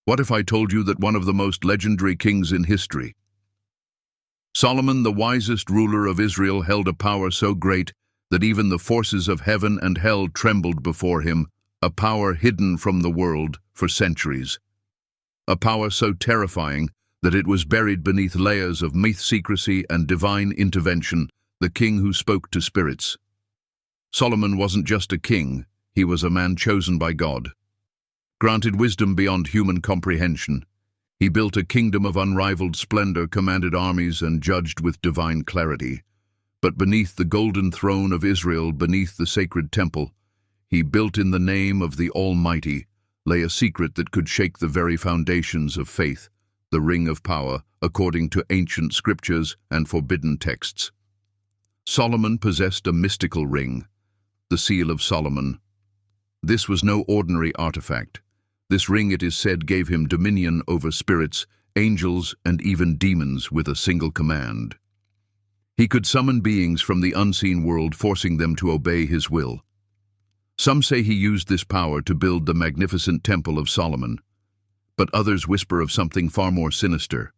What if I told you that one of the most legendary kings in history, Solomon, the wisest ruler of Israel, held a power so great that even the forces of heaven and hell trembled before him, a power hidden from the world for centuries, a power so terrifying that it was buried beneath layers of myth secrecy and divine intervention, the king who spoke to spirits. Solomon wasn't just a king, he was a man chosen by God. Granted wisdom beyond human comprehension, he built a kingdom of unrivaled splendor, commanded armies, and judged with divine clarity. But beneath the golden throne of Israel, beneath the sacred temple, he built in the name of the Almighty, lay a secret that could shake the very foundations of faith, the ring of power, according to ancient scriptures and forbidden texts. Solomon possessed a mystical ring, the Seal of Solomon. This was no ordinary artifact. This ring, it is said, gave him dominion over spirits, angels, and even demons with a single command. He could summon beings from the unseen world, forcing them to obey his will. Some say he used this power to build the magnificent Temple of Solomon, but others whisper of something far more sinister,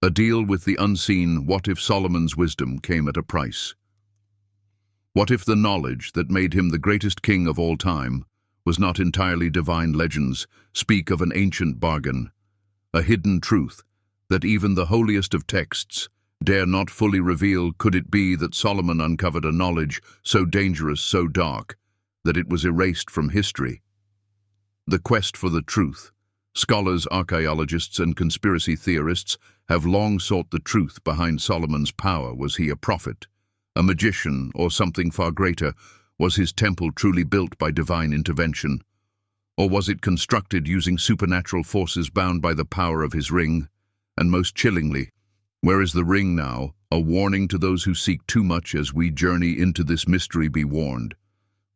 a deal with the unseen. What if Solomon's wisdom came at a price? What if the knowledge that made him the greatest king of all time was not entirely divine? Legends speak of an ancient bargain, a hidden truth that even the holiest of texts dare not fully reveal. Could it be that Solomon uncovered a knowledge so dangerous, so dark, that it was erased from history? The quest for the truth. Scholars, archaeologists, and conspiracy theorists have long sought the truth behind Solomon's power. Was he a prophet, a magician, or something far greater? Was his temple truly built by divine intervention? Or was it constructed using supernatural forces bound by the power of his ring? And most chillingly, where is the ring now? A warning to those who seek too much. As we journey into this mystery, be warned.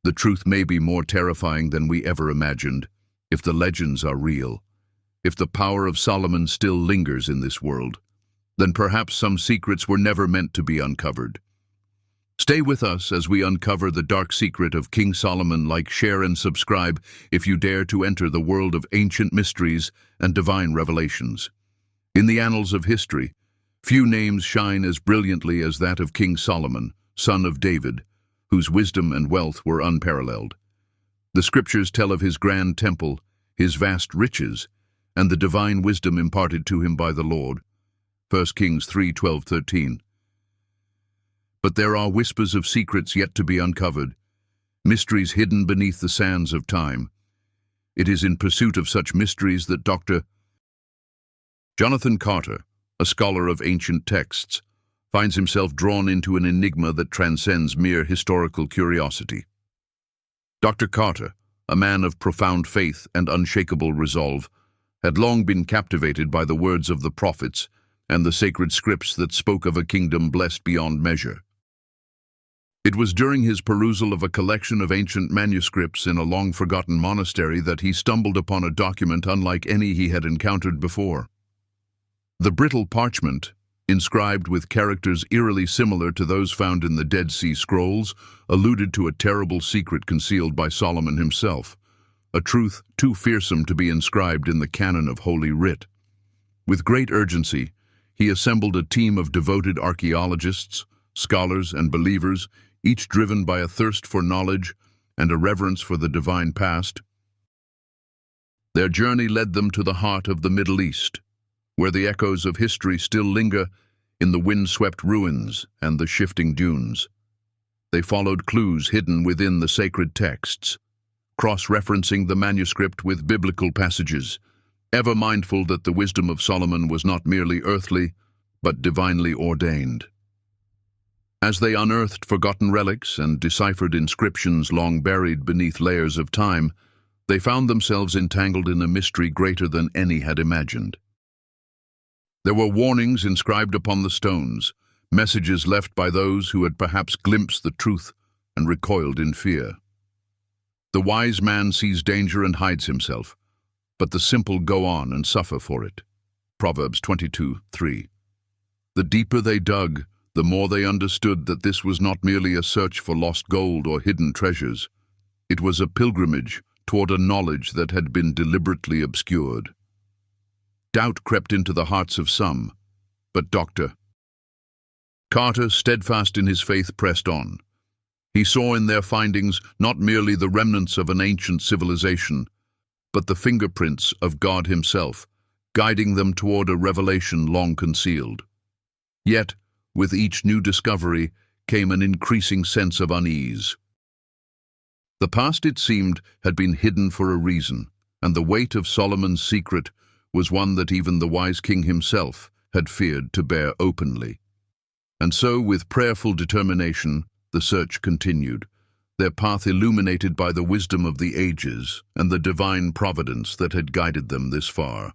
The truth may be more terrifying than we ever imagined, if the legends are real. If the power of Solomon still lingers in this world, then perhaps some secrets were never meant to be uncovered. Stay with us as we uncover the dark secret of King Solomon. Like, share, and subscribe if you dare to enter the world of ancient mysteries and divine revelations. In the annals of history, few names shine as brilliantly as that of King Solomon, son of David, whose wisdom and wealth were unparalleled. The scriptures tell of his grand temple, his vast riches, and the divine wisdom imparted to him by the Lord. 1 Kings 3:12-13. But there are whispers of secrets yet to be uncovered, mysteries hidden beneath the sands of time. It is in pursuit of such mysteries that Dr. Jonathan Carter, a scholar of ancient texts, finds himself drawn into an enigma that transcends mere historical curiosity. Dr. Carter, a man of profound faith and unshakable resolve, had long been captivated by the words of the prophets and the sacred scripts that spoke of a kingdom blessed beyond measure. It was during his perusal of a collection of ancient manuscripts in a long-forgotten monastery that he stumbled upon a document unlike any he had encountered before. The brittle parchment, inscribed with characters eerily similar to those found in the Dead Sea Scrolls, alluded to a terrible secret concealed by Solomon himself, a truth too fearsome to be inscribed in the canon of Holy Writ. With great urgency, he assembled a team of devoted archaeologists, scholars, and believers, each driven by a thirst for knowledge and a reverence for the divine past. Their journey led them to the heart of the Middle East, where the echoes of history still linger in the wind-swept ruins and the shifting dunes. They followed clues hidden within the sacred texts, cross-referencing the manuscript with biblical passages, ever mindful that the wisdom of Solomon was not merely earthly, but divinely ordained. As they unearthed forgotten relics and deciphered inscriptions long buried beneath layers of time, they found themselves entangled in a mystery greater than any had imagined. There were warnings inscribed upon the stones, messages left by those who had perhaps glimpsed the truth and recoiled in fear. The wise man sees danger and hides himself, but the simple go on and suffer for it. Proverbs 22:3. The deeper they dug, the more they understood that this was not merely a search for lost gold or hidden treasures. It was a pilgrimage toward a knowledge that had been deliberately obscured. Doubt crept into the hearts of some, but Dr. Carter, steadfast in his faith, pressed on. He saw in their findings not merely the remnants of an ancient civilization, but the fingerprints of God himself, guiding them toward a revelation long concealed. Yet, with each new discovery came an increasing sense of unease. The past, it seemed, had been hidden for a reason, and the weight of Solomon's secret was one that even the wise king himself had feared to bear openly. And so, with prayerful determination, the search continued, their path illuminated by the wisdom of the ages and the divine providence that had guided them this far.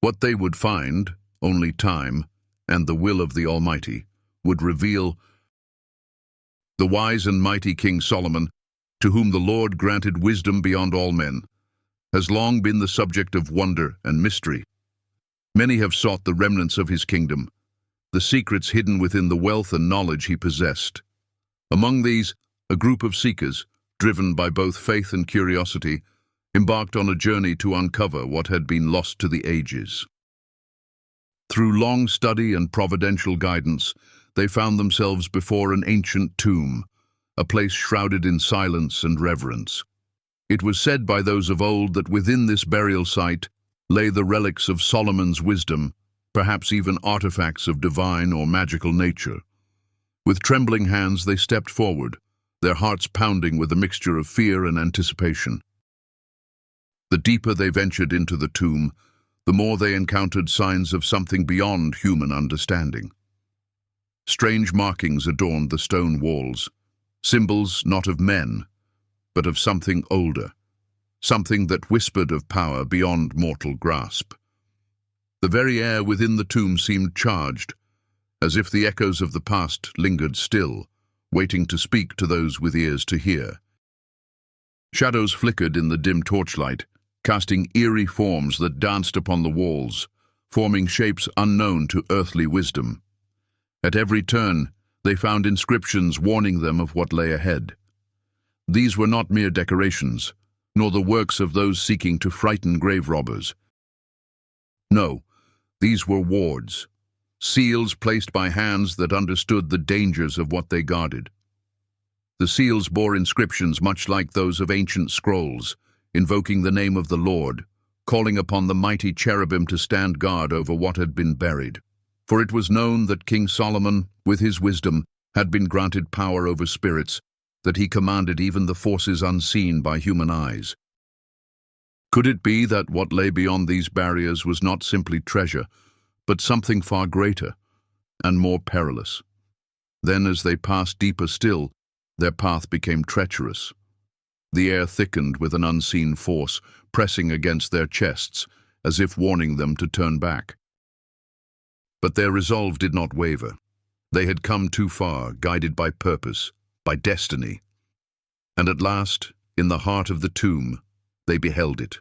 What they would find, only time and the will of the Almighty would reveal. The wise and mighty King Solomon, to whom the Lord granted wisdom beyond all men, has long been the subject of wonder and mystery. Many have sought the remnants of his kingdom, the secrets hidden within the wealth and knowledge he possessed. Among these, a group of seekers, driven by both faith and curiosity, embarked on a journey to uncover what had been lost to the ages. Through long study and providential guidance, they found themselves before an ancient tomb, a place shrouded in silence and reverence. It was said by those of old that within this burial site lay the relics of Solomon's wisdom, perhaps even artifacts of divine or magical nature. With trembling hands they stepped forward, their hearts pounding with a mixture of fear and anticipation. The deeper they ventured into the tomb, the more they encountered signs of something beyond human understanding. Strange markings adorned the stone walls, symbols not of men, but of something older, something that whispered of power beyond mortal grasp. The very air within the tomb seemed charged, as if the echoes of the past lingered still, waiting to speak to those with ears to hear. Shadows flickered in the dim torchlight, casting eerie forms that danced upon the walls, forming shapes unknown to earthly wisdom. At every turn, they found inscriptions warning them of what lay ahead. These were not mere decorations, nor the works of those seeking to frighten grave robbers. No, these were wards, seals placed by hands that understood the dangers of what they guarded. The seals bore inscriptions much like those of ancient scrolls, invoking the name of the Lord, calling upon the mighty cherubim to stand guard over what had been buried. For it was known that King Solomon, with his wisdom, had been granted power over spirits, that he commanded even the forces unseen by human eyes. Could it be that what lay beyond these barriers was not simply treasure, but something far greater and more perilous? Then, as they passed deeper still, their path became treacherous. The air thickened with an unseen force, pressing against their chests, as if warning them to turn back. But their resolve did not waver. They had come too far, guided by purpose, by destiny. And at last, in the heart of the tomb, they beheld it.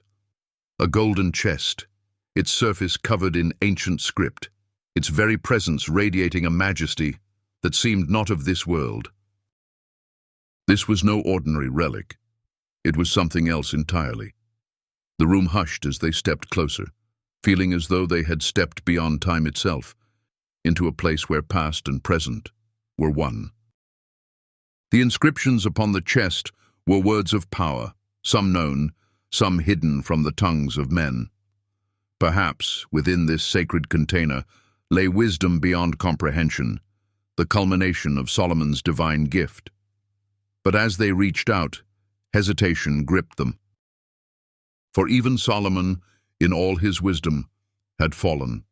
A golden chest, its surface covered in ancient script, its very presence radiating a majesty that seemed not of this world. This was no ordinary relic. It was something else entirely. The room hushed as they stepped closer, feeling as though they had stepped beyond time itself, into a place where past and present were one. The inscriptions upon the chest were words of power, some known, some hidden from the tongues of men. Perhaps, within this sacred container, lay wisdom beyond comprehension, the culmination of Solomon's divine gift. But as they reached out, hesitation gripped them. For even Solomon, in all his wisdom, had fallen.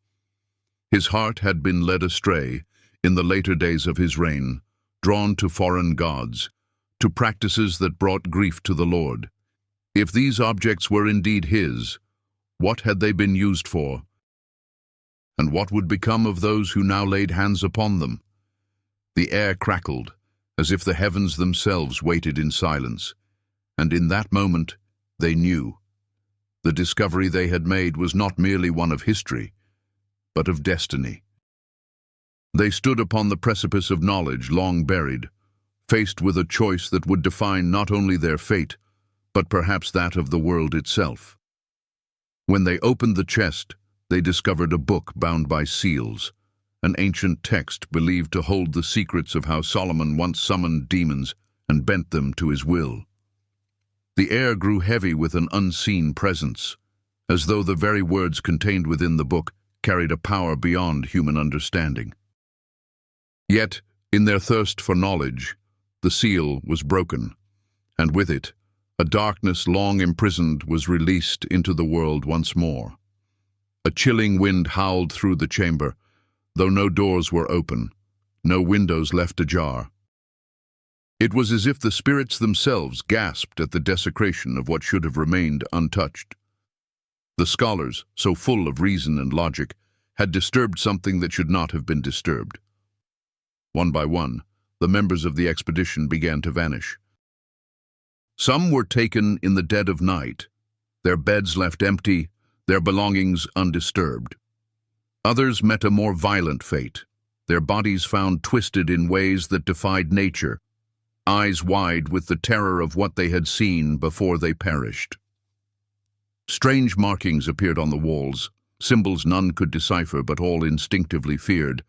His heart had been led astray in the later days of his reign, drawn to foreign gods, to practices that brought grief to the Lord. If these objects were indeed his, what had they been used for? And what would become of those who now laid hands upon them? The air crackled, as if the heavens themselves waited in silence. And in that moment, they knew. The discovery they had made was not merely one of history, but of destiny. They stood upon the precipice of knowledge long buried, faced with a choice that would define not only their fate, but perhaps that of the world itself. When they opened the chest, they discovered a book bound by seals, an ancient text believed to hold the secrets of how Solomon once summoned demons and bent them to his will. The air grew heavy with an unseen presence, as though the very words contained within the book carried a power beyond human understanding. Yet, in their thirst for knowledge, the seal was broken, and with it, a darkness long imprisoned was released into the world once more. A chilling wind howled through the chamber, though no doors were open, no windows left ajar. It was as if the spirits themselves gasped at the desecration of what should have remained untouched. The scholars, so full of reason and logic, had disturbed something that should not have been disturbed. One by one, the members of the expedition began to vanish. Some were taken in the dead of night, their beds left empty, their belongings undisturbed. Others met a more violent fate, their bodies found twisted in ways that defied nature, eyes wide with the terror of what they had seen before they perished. Strange markings appeared on the walls, symbols none could decipher but all instinctively feared.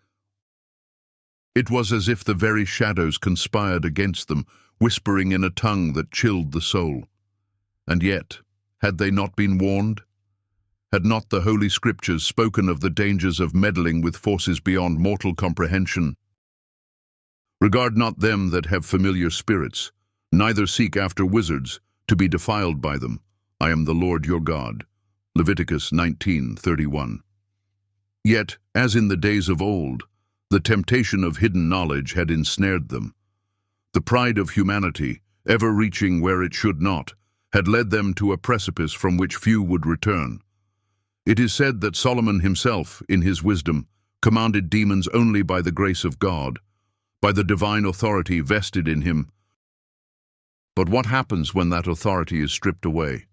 It was as if the very shadows conspired against them, whispering in a tongue that chilled the soul. And yet, had they not been warned? Had not the Holy Scriptures spoken of the dangers of meddling with forces beyond mortal comprehension? Regard not them that have familiar spirits, neither seek after wizards, to be defiled by them. I am the Lord your God. Leviticus 19:31. Yet, as in the days of old, the temptation of hidden knowledge had ensnared them. The pride of humanity, ever reaching where it should not, had led them to a precipice from which few would return. It is said that Solomon himself, in his wisdom, commanded demons only by the grace of God, by the divine authority vested in him. But what happens when that authority is stripped away?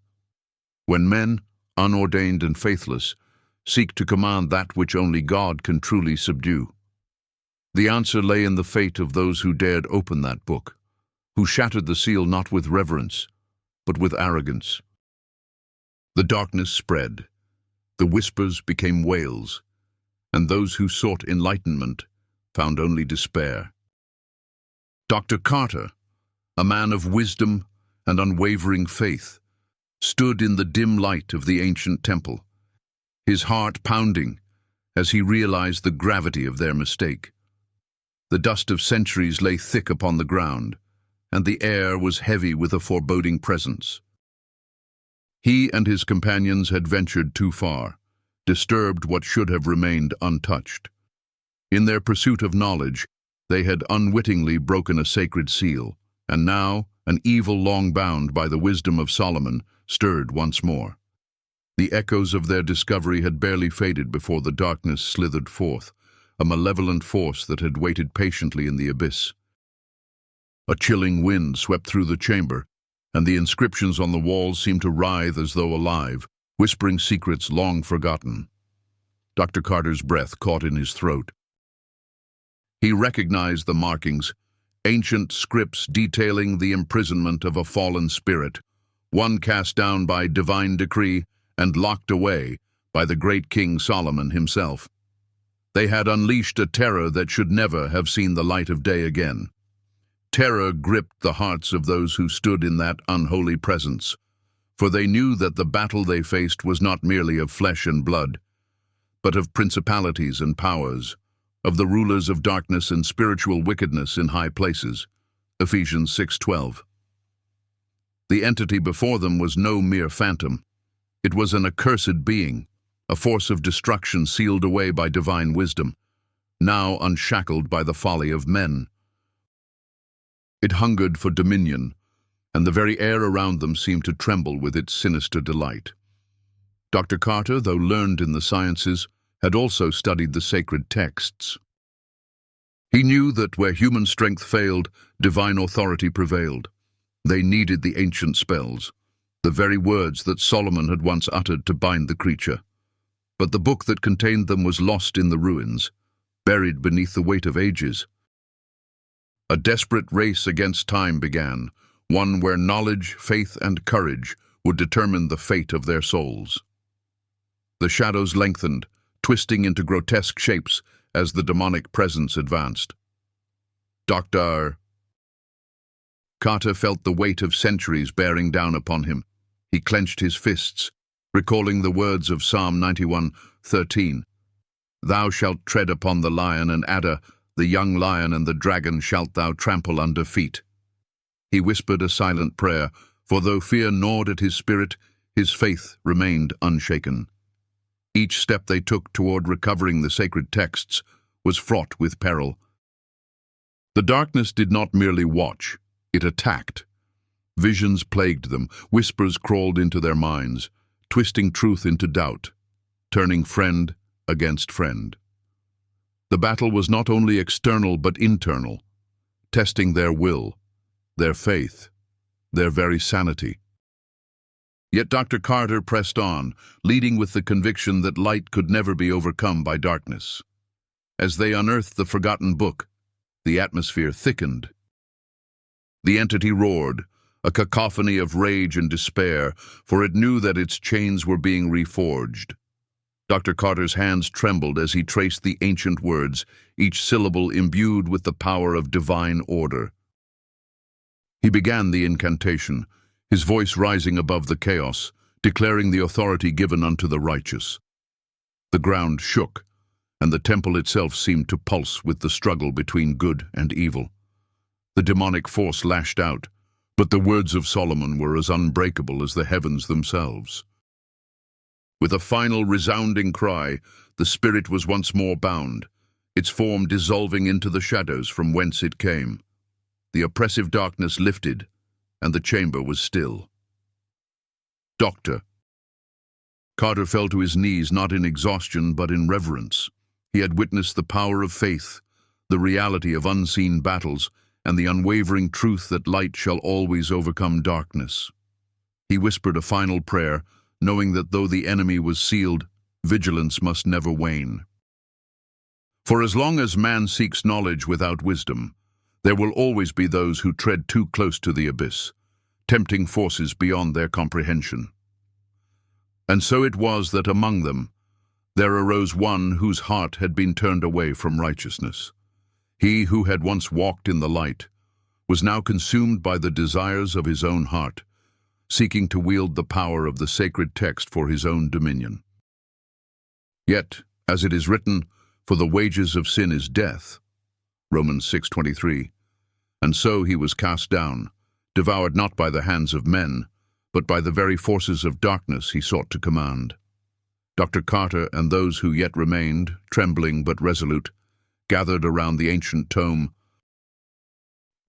When men, unordained and faithless, seek to command that which only God can truly subdue? The answer lay in the fate of those who dared open that book, who shattered the seal not with reverence, but with arrogance. The darkness spread, the whispers became wails, and those who sought enlightenment found only despair. Dr. Carter, a man of wisdom and unwavering faith, stood in the dim light of the ancient temple, his heart pounding as he realized the gravity of their mistake. The dust of centuries lay thick upon the ground, and the air was heavy with a foreboding presence. He and his companions had ventured too far, disturbed what should have remained untouched. In their pursuit of knowledge, they had unwittingly broken a sacred seal, and now an evil long bound by the wisdom of Solomon stirred once more. The echoes of their discovery had barely faded before the darkness slithered forth, a malevolent force that had waited patiently in the abyss. A chilling wind swept through the chamber, and the inscriptions on the walls seemed to writhe as though alive, whispering secrets long forgotten. Dr. Carter's breath caught in his throat. He recognized the markings, ancient scripts detailing the imprisonment of a fallen spirit, one cast down by divine decree and locked away by the great King Solomon himself. They had unleashed a terror that should never have seen the light of day again. Terror gripped the hearts of those who stood in that unholy presence, for they knew that the battle they faced was not merely of flesh and blood, but of principalities and powers, of the rulers of darkness and spiritual wickedness in high places. Ephesians 6:12. The entity before them was no mere phantom. It was an accursed being, a force of destruction sealed away by divine wisdom, now unshackled by the folly of men. It hungered for dominion, and the very air around them seemed to tremble with its sinister delight. Dr. Carter, though learned in the sciences, had also studied the sacred texts. He knew that where human strength failed, divine authority prevailed. They needed the ancient spells, the very words that Solomon had once uttered to bind the creature. But the book that contained them was lost in the ruins, buried beneath the weight of ages. A desperate race against time began, one where knowledge, faith, and courage would determine the fate of their souls. The shadows lengthened, twisting into grotesque shapes as the demonic presence advanced. Dr. Carter felt the weight of centuries bearing down upon him. He clenched his fists, recalling the words of Psalm 91:13. Thou shalt tread upon the lion and adder, the young lion and the dragon shalt thou trample under feet. He whispered a silent prayer, for though fear gnawed at his spirit, his faith remained unshaken. Each step they took toward recovering the sacred texts was fraught with peril. The darkness did not merely watch, it attacked. Visions plagued them, whispers crawled into their minds, twisting truth into doubt, turning friend against friend. The battle was not only external but internal, testing their will, their faith, their very sanity. Yet Dr. Carter pressed on, leading with the conviction that light could never be overcome by darkness. As they unearthed the forgotten book, the atmosphere thickened. The entity roared, a cacophony of rage and despair, for it knew that its chains were being reforged. Dr. Carter's hands trembled as he traced the ancient words, each syllable imbued with the power of divine order. He began the incantation, his voice rising above the chaos, declaring the authority given unto the righteous. The ground shook, and the temple itself seemed to pulse with the struggle between good and evil. The demonic force lashed out, but the words of Solomon were as unbreakable as the heavens themselves. With a final resounding cry, the spirit was once more bound, its form dissolving into the shadows from whence it came. The oppressive darkness lifted, and the chamber was still. Doctor. Carter fell to his knees not in exhaustion but in reverence. He had witnessed the power of faith, the reality of unseen battles, and the unwavering truth that light shall always overcome darkness. He whispered a final prayer, knowing that though the enemy was sealed, vigilance must never wane. For as long as man seeks knowledge without wisdom, there will always be those who tread too close to the abyss, tempting forces beyond their comprehension. And so it was that among them there arose one whose heart had been turned away from righteousness. He who had once walked in the light was now consumed by the desires of his own heart, seeking to wield the power of the sacred text for his own dominion. Yet, as it is written, for the wages of sin is death, Romans 6:23, and so he was cast down, devoured not by the hands of men, but by the very forces of darkness he sought to command. Dr. Carter and those who yet remained, trembling but resolute, gathered around the ancient tome.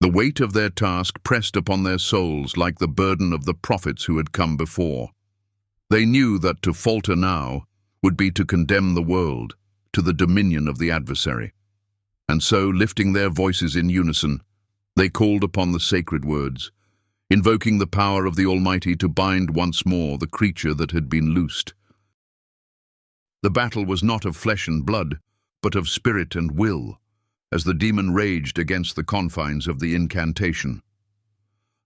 The weight of their task pressed upon their souls like the burden of the prophets who had come before. They knew that to falter now would be to condemn the world to the dominion of the adversary. And so, lifting their voices in unison, they called upon the sacred words, invoking the power of the Almighty to bind once more the creature that had been loosed. The battle was not of flesh and blood, but of spirit and will, as the demon raged against the confines of the incantation.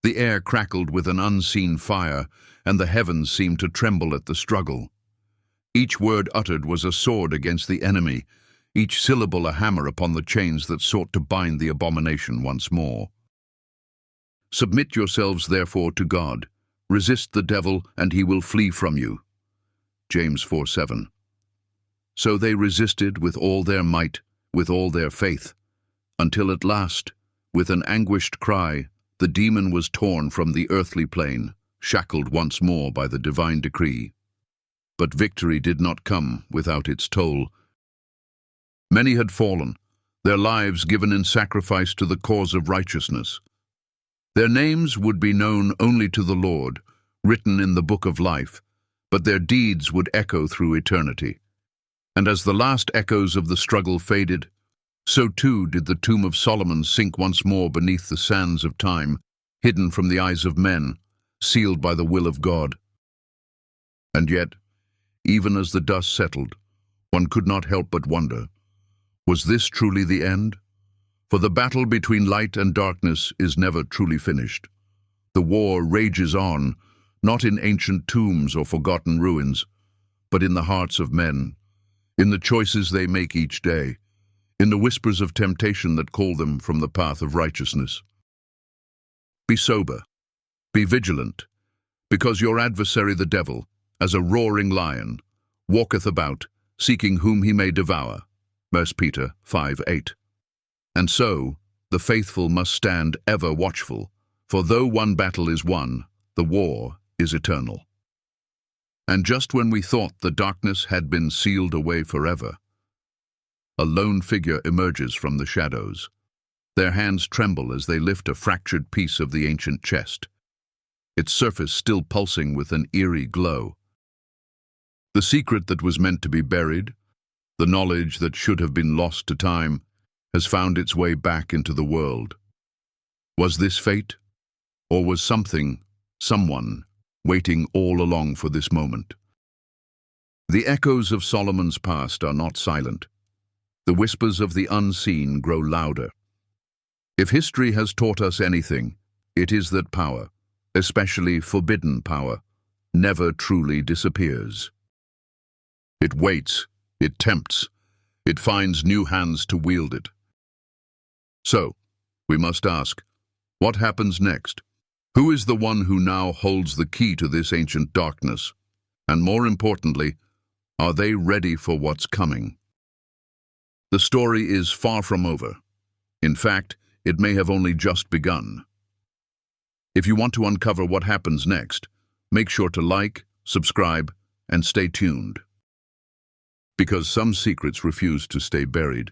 The air crackled with an unseen fire, and the heavens seemed to tremble at the struggle. Each word uttered was a sword against the enemy, each syllable a hammer upon the chains that sought to bind the abomination once more. Submit yourselves therefore to God. Resist the devil, and he will flee from you. James 4:7. So they resisted with all their might, with all their faith, until at last, with an anguished cry, the demon was torn from the earthly plane, shackled once more by the divine decree. But victory did not come without its toll. Many had fallen, their lives given in sacrifice to the cause of righteousness. Their names would be known only to the Lord, written in the book of life, but their deeds would echo through eternity. And as the last echoes of the struggle faded, so too did the tomb of Solomon sink once more beneath the sands of time, hidden from the eyes of men, sealed by the will of God. And yet, even as the dust settled, one could not help but wonder, was this truly the end? For the battle between light and darkness is never truly finished. The war rages on, not in ancient tombs or forgotten ruins, but in the hearts of men, in the choices they make each day, in the whispers of temptation that call them from the path of righteousness. Be sober, be vigilant, because your adversary the devil, as a roaring lion, walketh about, seeking whom he may devour. 1 Peter 5:8. And so, the faithful must stand ever watchful, for though one battle is won, the war is eternal. And just when we thought the darkness had been sealed away forever, a lone figure emerges from the shadows. Their hands tremble as they lift a fractured piece of the ancient chest, its surface still pulsing with an eerie glow. The secret that was meant to be buried, the knowledge that should have been lost to time, has found its way back into the world. Was this fate? Or was someone, waiting all along for this moment? The echoes of Solomon's past are not silent. The whispers of the unseen grow louder. If history has taught us anything, it is that power, especially forbidden power, never truly disappears. It waits, it tempts, it finds new hands to wield it. So, we must ask, what happens next? Who is the one who now holds the key to this ancient darkness? And more importantly, are they ready for what's coming? The story is far from over. In fact, it may have only just begun. If you want to uncover what happens next, make sure to like, subscribe, and stay tuned. Because some secrets refuse to stay buried.